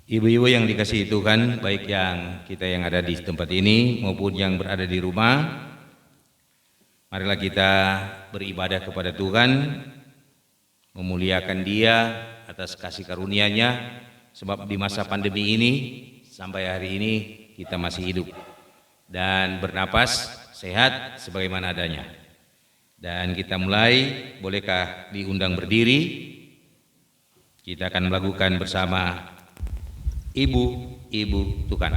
Ibu-ibu yang dikasihi Tuhan, baik yang kita yang ada di tempat ini maupun yang berada di rumah, marilah kita beribadah kepada Tuhan, memuliakan Dia atas kasih karunia-Nya, sebab di masa pandemi ini sampai hari ini kita masih hidup dan bernapas sehat sebagaimana adanya. Dan kita mulai, bolehkah diundang berdiri? Kita akan melakukan bersama Ibu Tuhan.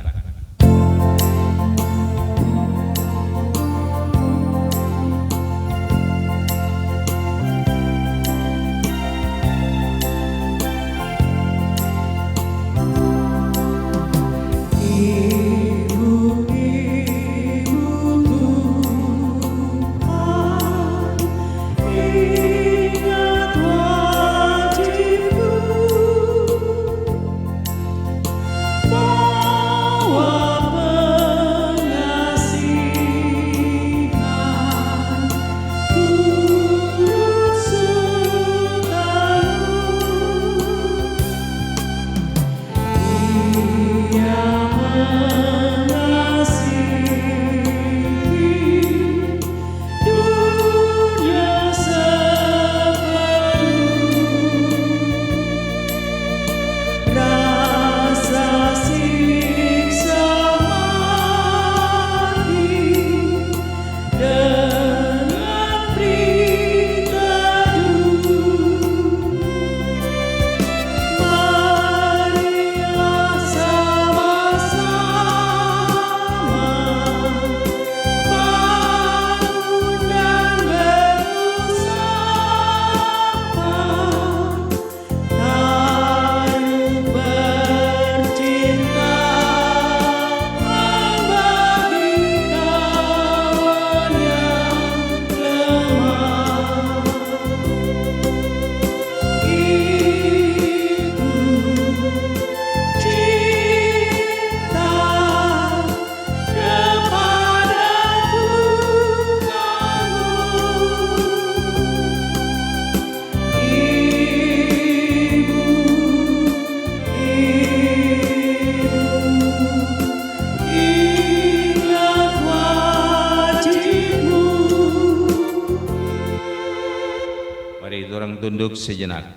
Tunduk sejenak.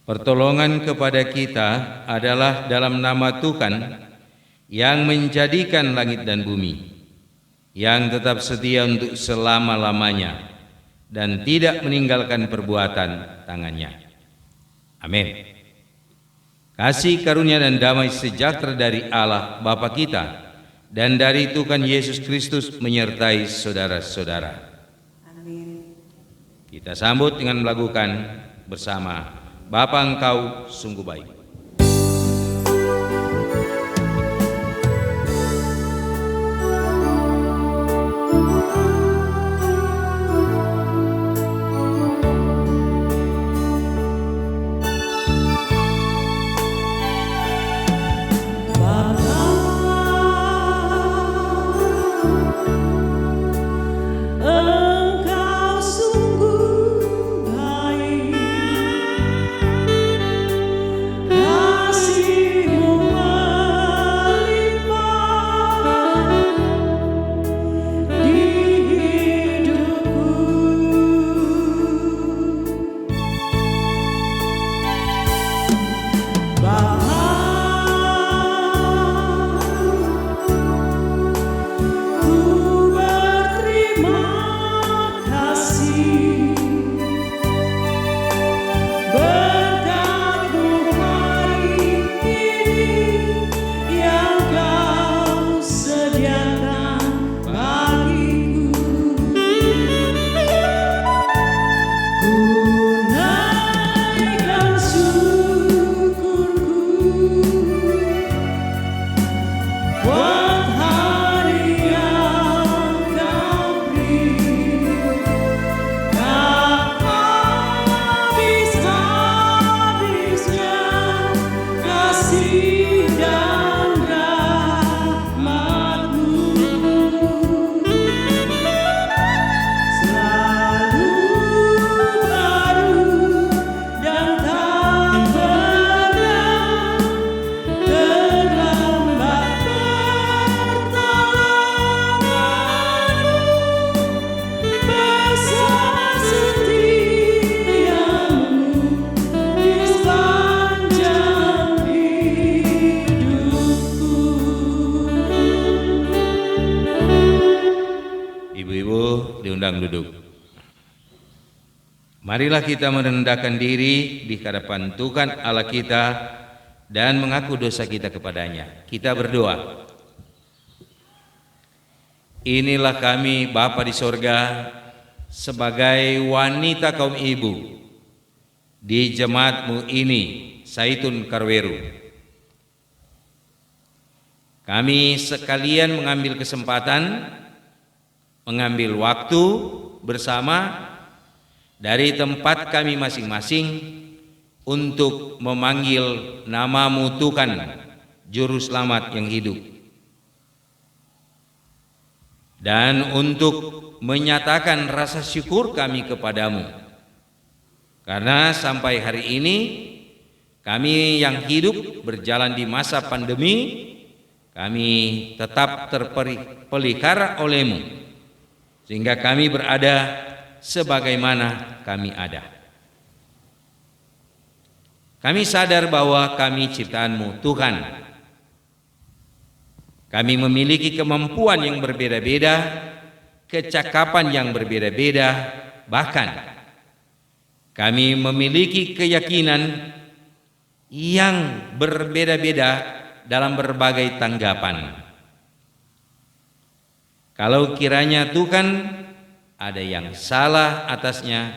Pertolongan kepada kita adalah dalam nama Tuhan yang menjadikan langit dan bumi, yang tetap setia untuk selama-lamanya dan tidak meninggalkan perbuatan tangannya. Amin. Kasih karunia dan damai sejahtera dari Allah Bapa kita dan dari Tuhan Yesus Kristus menyertai saudara-saudara. Kita sambut dengan melakukan bersama Bapa Engkau sungguh baik. Engkau Ibu diundang duduk. Marilah kita merendahkan diri di hadapan Tuhan Allah kita dan mengaku dosa kita kepadanya. Kita berdoa. Inilah kami Bapa di sorga, sebagai wanita kaum ibu di jemaatmu ini, Zaitun Karweru. Kami sekalian mengambil kesempatan, mengambil waktu bersama dari tempat kami masing-masing untuk memanggil namamu Tuhan, Juru Selamat yang hidup. Dan untuk menyatakan rasa syukur kami kepadamu. Karena sampai hari ini kami yang hidup berjalan di masa pandemi, kami tetap terpelihara olehmu, sehingga kami berada sebagaimana kami ada. Kami sadar bahwa kami ciptaanmu Tuhan. Kami memiliki kemampuan yang berbeda-beda, kecakapan yang berbeda-beda, bahkan kami memiliki keyakinan yang berbeda-beda dalam berbagai tanggapan. Kalau kiranya Tuhan ada yang salah atasnya,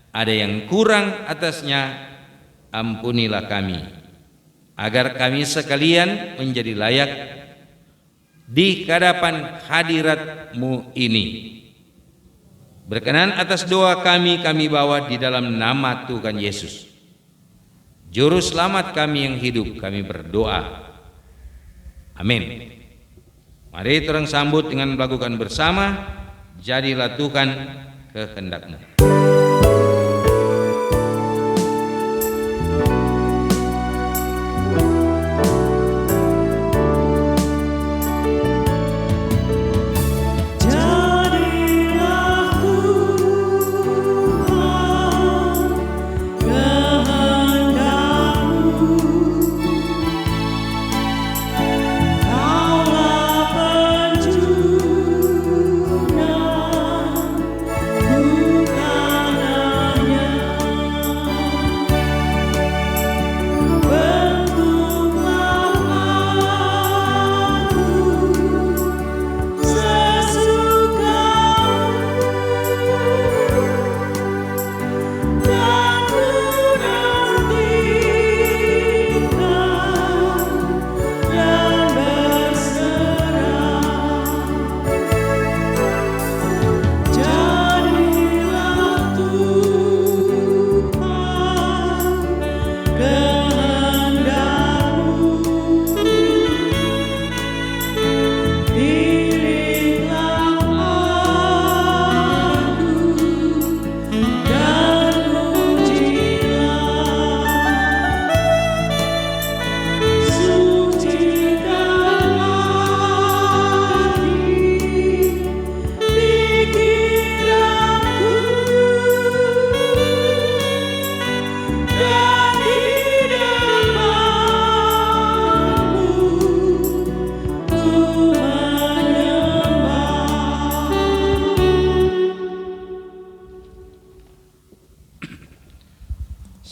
ada yang kurang atasnya, ampunilah kami, agar kami sekalian menjadi layak di hadapan hadirat-Mu ini. Berkenan atas doa kami bawa di dalam nama Tuhan Yesus, Juru Selamat kami yang hidup, kami berdoa. Amin. Mari terang sambut dengan melakukan bersama, jadilah Tuhan kehendak-Mu.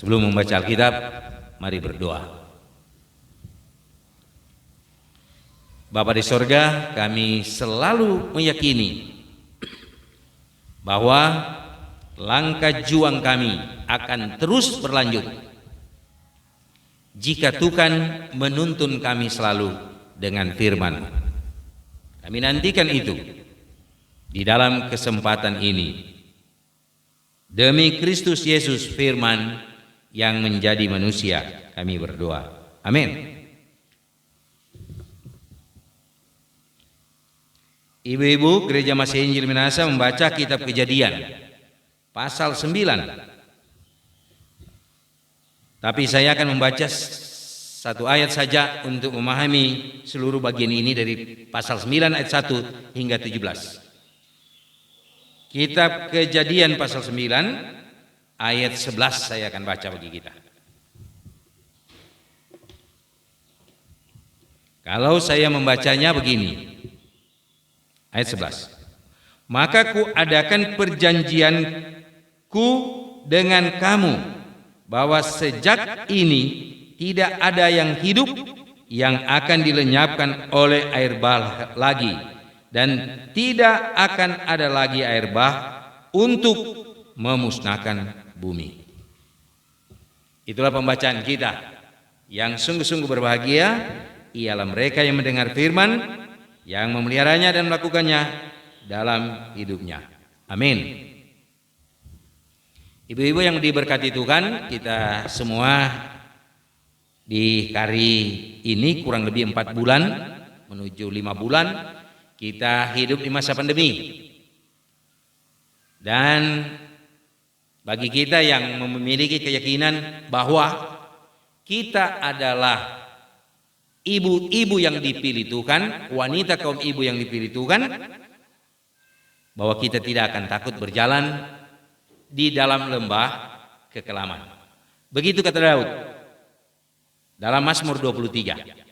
Sebelum membaca Alkitab, mari berdoa. Bapa di sorga, kami selalu meyakini bahwa langkah juang kami akan terus berlanjut jika Tuhan menuntun kami selalu dengan firman. Kami nantikan itu di dalam kesempatan ini. Demi Kristus Yesus firman yang menjadi manusia, kami berdoa. Amin. Ibu-ibu, Gereja Masih Injil Minahasa membaca kitab Kejadian pasal 9. Tapi saya akan membaca satu ayat saja untuk memahami seluruh bagian ini dari pasal 9 ayat 1 hingga 17. Kitab Kejadian pasal 9 ayat 11 saya akan baca bagi kita. Kalau saya membacanya begini. Ayat 11. maka ku adakan perjanjianku dengan kamu, bahwa sejak ini tidak ada yang hidup yang akan dilenyapkan oleh air bah lagi, dan tidak akan ada lagi air bah untuk memusnahkan bumi. Itulah pembacaan kita. Yang sungguh-sungguh berbahagia ialah mereka yang mendengar firman, yang memeliharanya dan melakukannya dalam hidupnya. Amin. Ibu-ibu yang diberkati Tuhan, kita semua di hari ini kurang lebih 4 bulan menuju 5 bulan kita hidup di masa pandemi. Dan bagi kita yang memiliki keyakinan bahwa kita adalah ibu-ibu yang dipilih Tuhan, wanita kaum ibu yang dipilih Tuhan, bahwa kita tidak akan takut berjalan di dalam lembah kekelaman. Begitu kata Daud dalam Mazmur 23.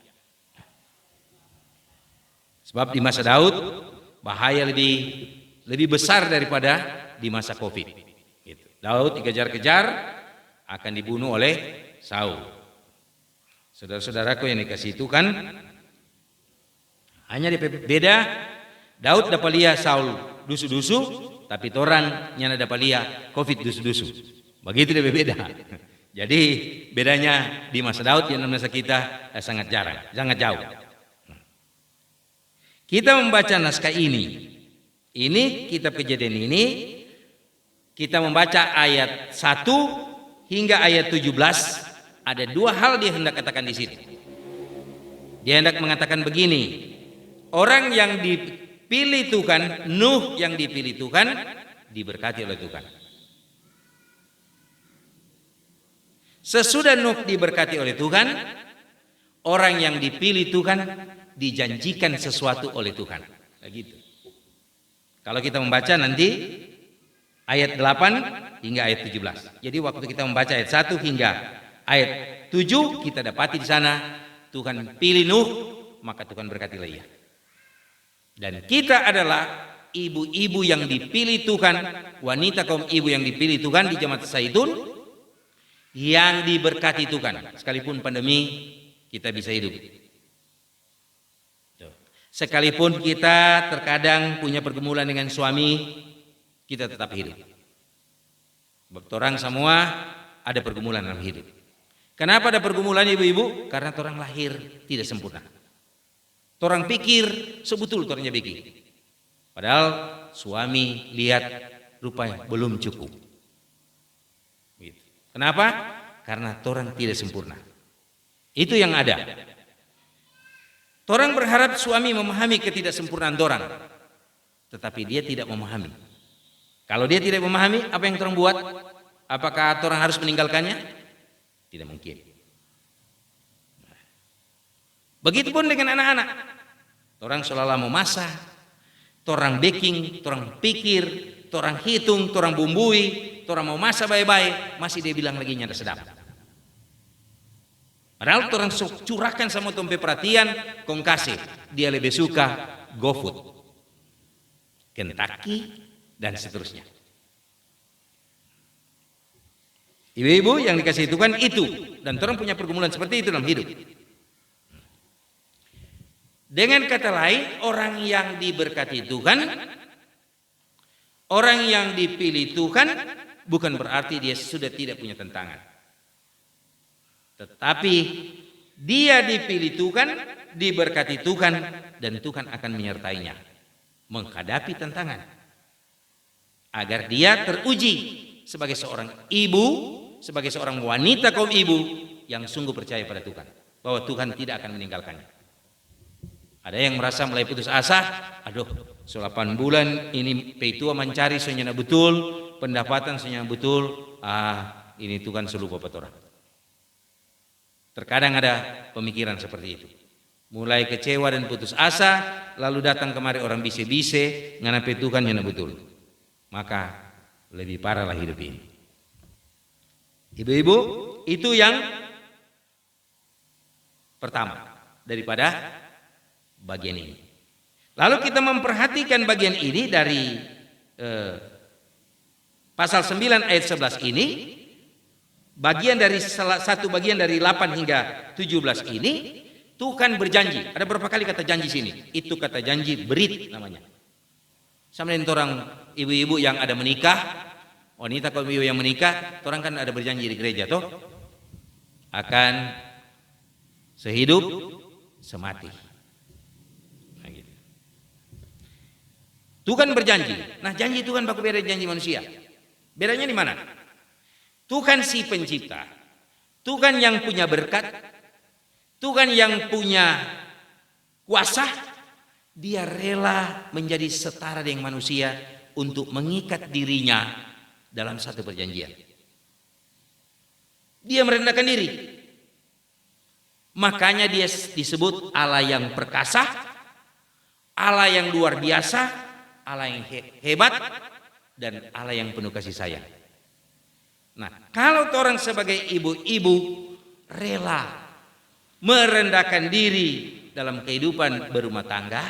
Sebab di masa Daud bahaya lebih besar daripada di masa Covid. Gitu. Daud dikejar-kejar akan dibunuh oleh Saul. Saudara-saudaraku yang dikasihi Tuhan, hanya beda Daud dapat lihat Saul dusu-dusu, tapi torang nyana dapat lihat Covid dusu-dusu. Begitu dia beda. Jadi bedanya di masa Daud dan masa kita sangat jarang, sangat jauh. Kita membaca naskah ini kitab Kejadian ini, kita membaca ayat 1 hingga ayat 17. Ada 2 hal dia hendak katakan di sini. Dia hendak mengatakan begini: orang yang dipilih Tuhan, Nuh yang dipilih Tuhan, diberkati oleh Tuhan. Sesudah Nuh diberkati oleh Tuhan, orang yang dipilih Tuhan dijanjikan sesuatu oleh Tuhan. Begitu. Kalau kita membaca nanti ayat 8 hingga ayat 17. Jadi waktu kita membaca ayat 1 hingga ayat 7 kita dapati di sana Tuhan pilih Nuh, maka Tuhan berkatilah ia. Dan kita adalah ibu-ibu yang dipilih Tuhan, wanita kaum ibu yang dipilih Tuhan di Jemaat Zaitun, yang diberkati Tuhan. Sekalipun pandemi kita bisa hidup. Sekalipun kita terkadang punya pergumulan dengan suami, kita tetap hidup. Orang semua ada pergumulan dalam hidup. Kenapa ada pergumulan ibu-ibu? Karena orang lahir tidak sempurna. Orang pikir sebetul orangnya pikir. Padahal suami lihat rupanya belum cukup. Gitu. Kenapa? Karena orang tidak sempurna. Itu yang ada. Orang berharap suami memahami ketidaksempurnaan orang, tetapi dia tidak memahami. Kalau dia tidak memahami, apa yang orang buat? Apakah orang harus meninggalkannya? Tidak mungkin. Begitupun dengan anak-anak. Orang seolah-olah mau masak, orang baking, orang pikir, orang hitung, orang bumbui, orang mau masak baik-baik, masih dia bilang lagi nyata sedap. Padahal orang curahkan sama tompe perhatian, kong kasih. Dia lebih suka GoFood, Kentucky, dan seterusnya. Ibu-ibu yang dikasih Tuhan itu, dan orang punya pergumulan seperti itu dalam hidup. Dengan kata lain, orang yang diberkati Tuhan, orang yang dipilih Tuhan, bukan berarti dia sudah tidak punya tantangan. Tetapi dia dipilih Tuhan, diberkati Tuhan, dan Tuhan akan menyertainya menghadapi tantangan. Agar dia teruji sebagai seorang ibu, sebagai seorang wanita kaum ibu yang sungguh percaya pada Tuhan, bahwa Tuhan tidak akan meninggalkannya. Ada yang merasa mulai putus asa, aduh 8 bulan ini peitua mencari senyana betul, pendapatan senyana betul, ini Tuhan seluruh bapak orang. Terkadang ada pemikiran seperti itu. Mulai kecewa dan putus asa, lalu datang kemari orang bise-bise, nganape Tuhan yang betul. Maka lebih parahlah hidup ini. Ibu-ibu, itu yang pertama daripada bagian ini. Lalu kita memperhatikan bagian ini dari pasal 9 ayat 11 ini, bagian dari satu bagian dari 8 hingga 17 ini, Tuhan berjanji. Ada berapa kali kata janji sini? Itu kata janji berit namanya. Sama dengan orang ibu-ibu yang ada menikah, wanita kaum ibu yang menikah, orang kan ada berjanji di gereja toh, akan sehidup semati. Nah, gitu. Tuhan berjanji. Nah, janji Tuhan baku beda janji manusia. Bedanya di mana? Tuhan si pencipta, Tuhan yang punya berkat, Tuhan yang punya kuasa, dia rela menjadi setara dengan manusia untuk mengikat dirinya dalam satu perjanjian. Dia merendahkan diri. Makanya dia disebut Allah yang perkasa, Allah yang luar biasa, Allah yang hebat, dan Allah yang penuh kasih sayang. Nah, kalau orang sebagai ibu-ibu rela merendahkan diri dalam kehidupan berumah tangga,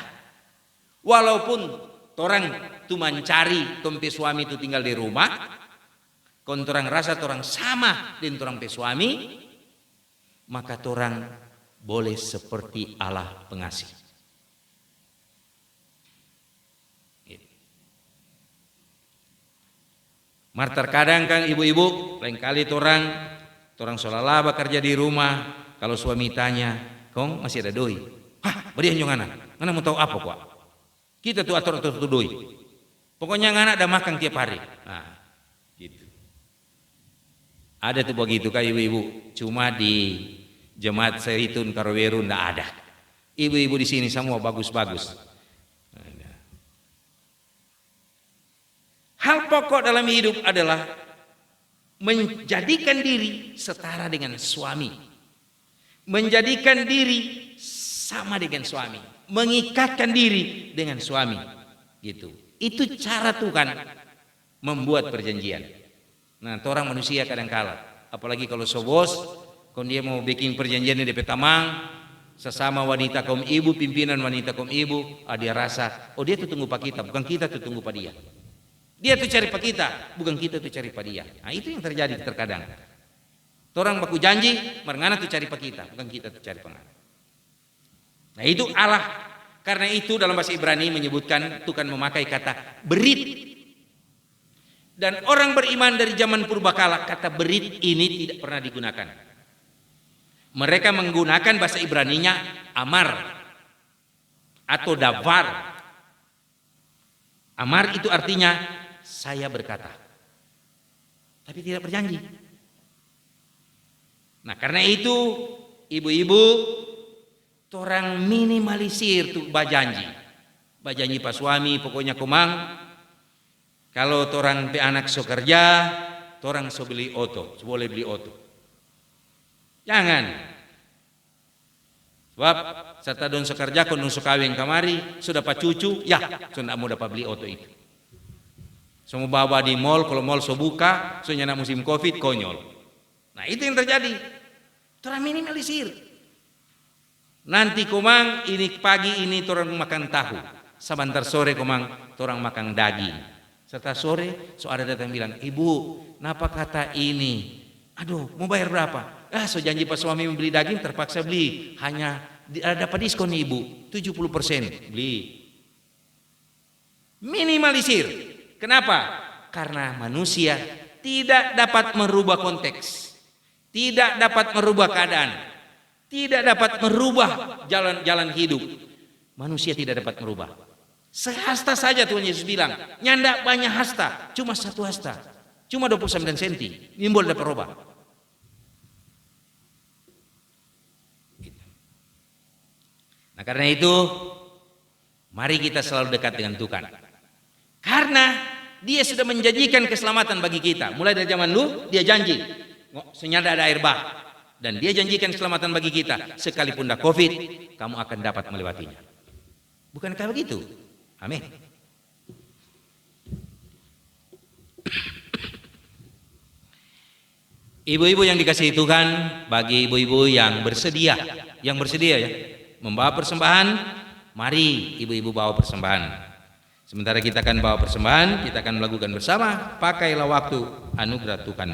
walaupun orang tu mencari tompe suami itu tinggal di rumah, kon orang rasa orang sama dengan orang pe suami, maka orang boleh seperti Allah pengasih. Mar terkadang kan ibu-ibu, lain kali orang solala bekerja di rumah, kalau suami tanya, kong masih ada doi? Hah, berian yung anak, mau tahu apa kok? Kita tuh atur doi. Pokoknya anak ada makan tiap hari. Nah, gitu. Ada tuh begitu kak ibu-ibu, cuma di jemaat Seritun Karweru ndak ada. Ibu-ibu di sini semua bagus-bagus. Hal pokok dalam hidup adalah menjadikan diri setara dengan suami, menjadikan diri sama dengan suami, mengikatkan diri dengan suami, gitu. Itu cara Tuhan membuat perjanjian. Nah, orang manusia kadang kala, apalagi kalau sobos, kalau dia mau bikin perjanjian di petamang, sesama wanita kaum ibu, pimpinan wanita kaum ibu, dia rasa, oh dia tuh tunggu pak kita, bukan kita tuh tunggu pak dia. Dia tuh cari pak kita, bukan kita tuh cari pak dia. Nah, itu yang terjadi terkadang. Orang baku janji, merengana tuh cari pak kita, bukan kita tuh cari pengan. Nah, itu Allah. Karena itu dalam bahasa Ibrani menyebutkan Tuhan memakai kata berit. Dan orang beriman dari zaman purbakala, kata berit ini tidak pernah digunakan. Mereka menggunakan bahasa Ibraninya amar atau davar. Amar itu artinya saya berkata, tapi tidak berjanji. Nah, karena itu ibu-ibu orang minimalisir tuh bajanji. Bajanji pak suami pokoknya komang. Kalau orang pe anak so kerja, orang so beli oto, so boleh beli oto. Jangan. Sebab serta don so kerja kon so kawin kamari, sudah pak cucu, ya sudah mau dapat beli oto itu. Semua bawa di mall, kalau mall so buka, so nyana musim covid, konyol. Nah, itu yang terjadi. Orang minimalisir. Nanti komang ini pagi ini orang makan tahu, sebentar sore komang orang makan daging. Serta sore so ada datang bilang, ibu, napa kata ini? Aduh, mau bayar berapa? So janji pas suami membeli daging terpaksa beli, hanya dapat diskon ibu 70% beli. Minimalisir. Kenapa? Karena manusia tidak dapat merubah konteks, tidak dapat merubah keadaan, tidak dapat merubah jalan hidup. Manusia tidak dapat merubah. Sehasta saja Tuhan Yesus bilang, nyanda banyak hasta, cuma satu hasta, cuma 29 senti, nimbul dapat rubah. Nah, karena itu, mari kita selalu dekat dengan Tuhan. Karena dia sudah menjanjikan keselamatan bagi kita. Mulai dari zaman dulu dia janji, senyada ada air bah. Dan dia janjikan keselamatan bagi kita. Sekalipun dah COVID, kamu akan dapat melewatinya. Bukankah begitu? Amin. Ibu-ibu yang dikasihi Tuhan, bagi ibu-ibu yang bersedia ya, membawa persembahan mari ibu-ibu bawa persembahan. Sementara kita akan bawa persembahan, kita akan melakukan bersama, pakailah waktu anugerah Tuhan.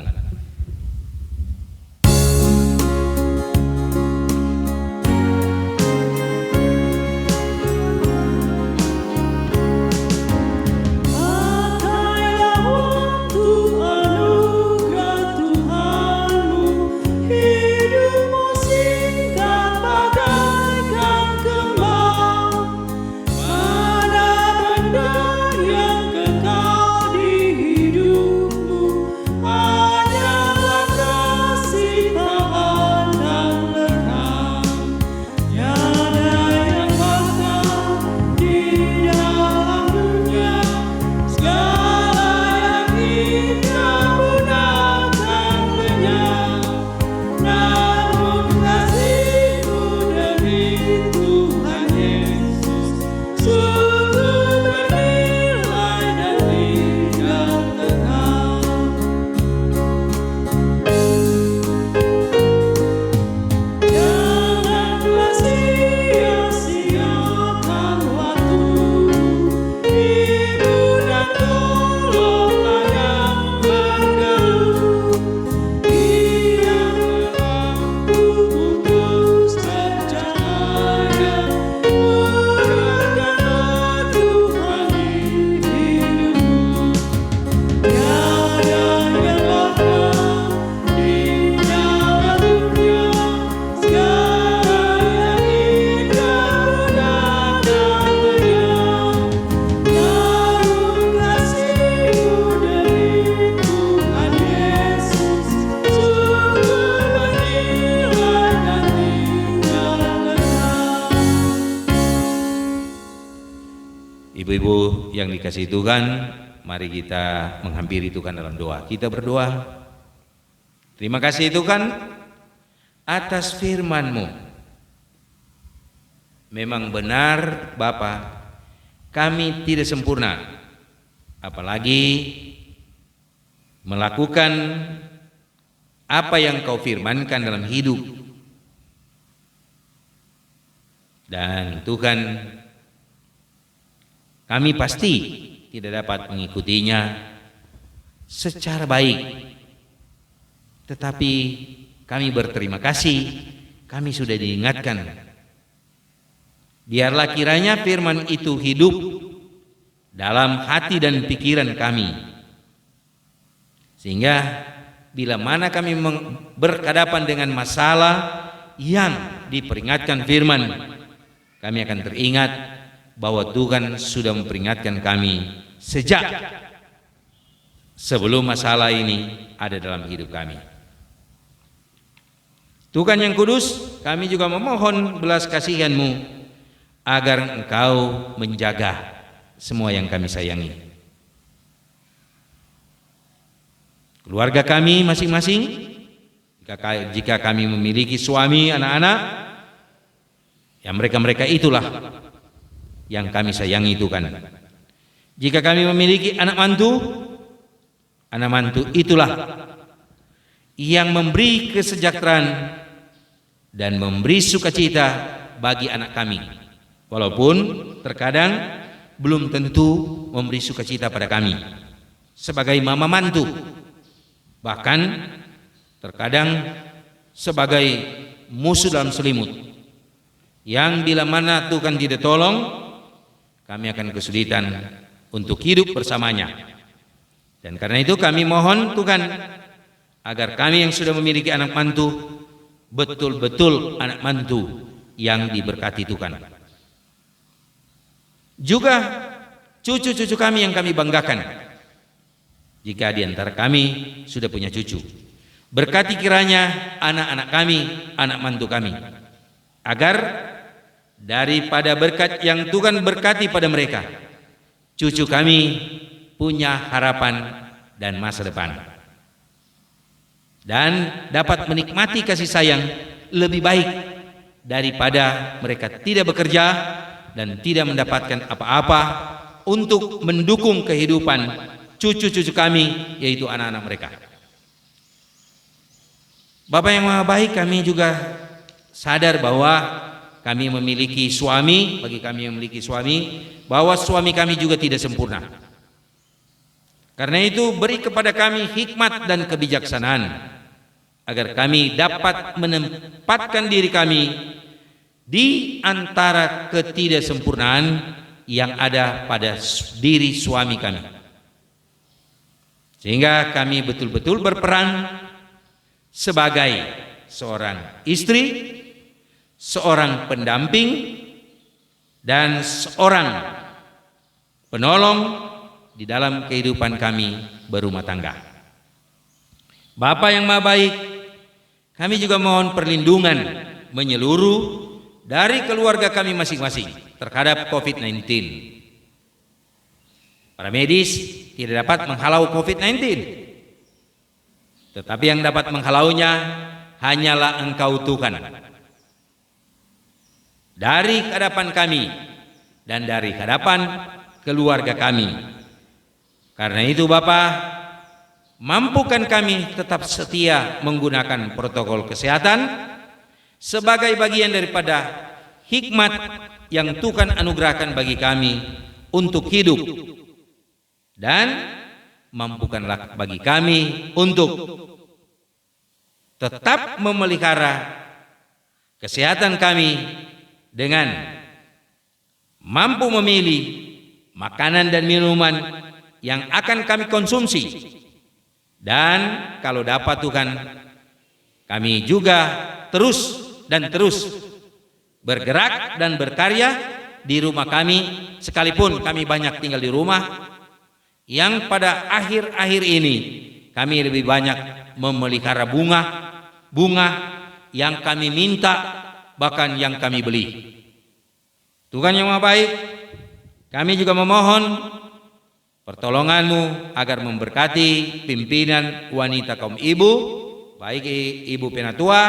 Ibu-ibu yang dikasihi Tuhan, mari kita menghampiri Tuhan dalam doa. Kita berdoa. Terima kasih Tuhan atas firman-Mu. Memang benar Bapa, kami tidak sempurna, apalagi melakukan apa yang Kau firmankan dalam hidup. Dan Tuhan, kami pasti tidak dapat mengikutinya secara baik, tetapi kami berterima kasih, kami sudah diingatkan. Biarlah kiranya firman itu hidup dalam hati dan pikiran kami, sehingga bila mana kami berhadapan dengan masalah yang diperingatkan firman, kami akan teringat bahwa Tuhan sudah memperingatkan kami sejak sebelum masalah ini ada dalam hidup kami. Tuhan yang kudus, kami juga memohon belas kasihan-Mu agar Engkau menjaga semua yang kami sayangi. Keluarga kami masing-masing, jika kami memiliki suami, anak-anak, ya mereka-mereka itulah yang kami sayangi Tuhan. Jika kami memiliki anak mantu itulah yang memberi kesejahteraan dan memberi sukacita bagi anak kami, walaupun terkadang belum tentu memberi sukacita pada kami sebagai mama mantu, bahkan terkadang sebagai musuh dalam selimut, yang bila mana Tuhan tidak tolong, kami akan kesulitan untuk hidup bersamanya. Dan karena itu kami mohon Tuhan agar kami yang sudah memiliki anak mantu betul-betul anak mantu yang diberkati Tuhan. Juga cucu-cucu kami yang kami banggakan, jika di antara kami sudah punya cucu, berkati kiranya anak-anak kami, anak mantu kami, agar daripada berkat yang Tuhan berkati pada mereka, cucu kami punya harapan dan masa depan, dan dapat menikmati kasih sayang lebih baik daripada mereka tidak bekerja dan tidak mendapatkan apa-apa untuk mendukung kehidupan cucu-cucu kami, yaitu anak-anak mereka. Bapak yang Maha Baik, kami juga sadar bahwa kami memiliki suami, bagi kami yang memiliki suami, bahwa suami kami juga tidak sempurna. Karena itu beri kepada kami hikmat dan kebijaksanaan agar kami dapat menempatkan diri kami di antara ketidaksempurnaan yang ada pada diri suami kami, sehingga kami betul-betul berperan sebagai seorang istri, seorang pendamping, dan seorang penolong di dalam kehidupan kami berumah tangga. Bapa yang Maha Baik, kami juga mohon perlindungan menyeluruh dari keluarga kami masing-masing terhadap COVID-19. Para medis tidak dapat menghalau COVID-19, tetapi yang dapat menghalaunya hanyalah Engkau Tuhan. Dari hadapan kami dan dari hadapan keluarga kami. Karena itu Bapa, mampukan kami tetap setia menggunakan protokol kesehatan sebagai bagian daripada hikmat yang Tuhan anugerahkan bagi kami untuk hidup, dan mampukanlah bagi kami untuk tetap memelihara kesehatan kami dengan mampu memilih makanan dan minuman yang akan kami konsumsi, dan kalau dapat Tuhan, kami juga terus bergerak dan berkarya di rumah kami, sekalipun kami banyak tinggal di rumah, yang pada akhir-akhir ini kami lebih banyak memelihara bunga yang kami minta, bahkan yang kami beli. Tuhan yang Maha Baik, kami juga memohon pertolongan-Mu agar memberkati pimpinan wanita kaum ibu, baik Ibu Penatua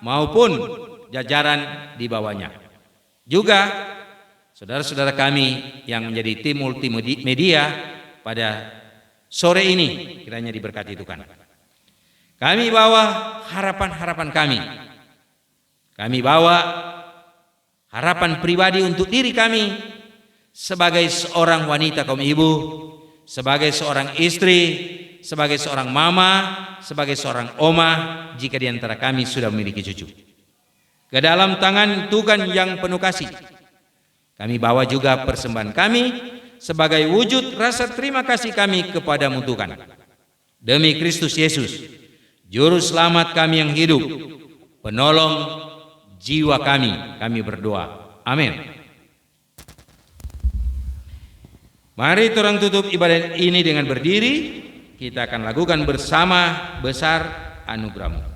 maupun jajaran di bawahnya. Juga saudara-saudara kami yang menjadi tim multimedia pada sore ini, kiranya diberkati Tuhan. Kami bawa harapan-harapan kami. Kami bawa harapan pribadi untuk diri kami sebagai seorang wanita kaum ibu, sebagai seorang istri, sebagai seorang mama, sebagai seorang oma, jika di antara kami sudah memiliki cucu. Ke dalam tangan Tuhan yang penuh kasih, kami bawa juga persembahan kami sebagai wujud rasa terima kasih kami kepadamu Tuhan. Demi Kristus Yesus, Juru Selamat kami yang hidup, penolong jiwa kami berdoa. Amin. Mari orang tutup ibadah ini dengan berdiri. Kita akan lakukan bersama besar anugerah-Mu.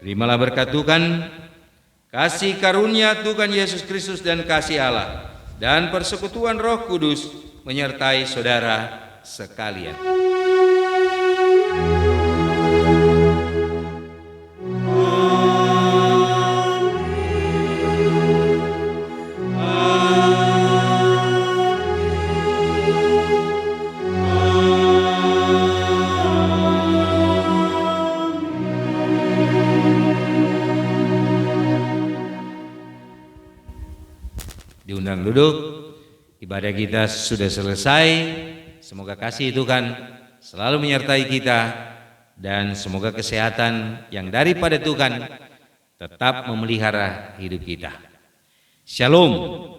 Terimalah berkat Tuhan kasih karunia Tuhan Yesus Kristus dan kasih Allah dan persekutuan Roh Kudus menyertai saudara sekalian. Diundang duduk, ibadah kita sudah selesai. Semoga kasih Tuhan selalu menyertai kita dan semoga kesehatan yang daripada Tuhan tetap memelihara hidup kita. Shalom.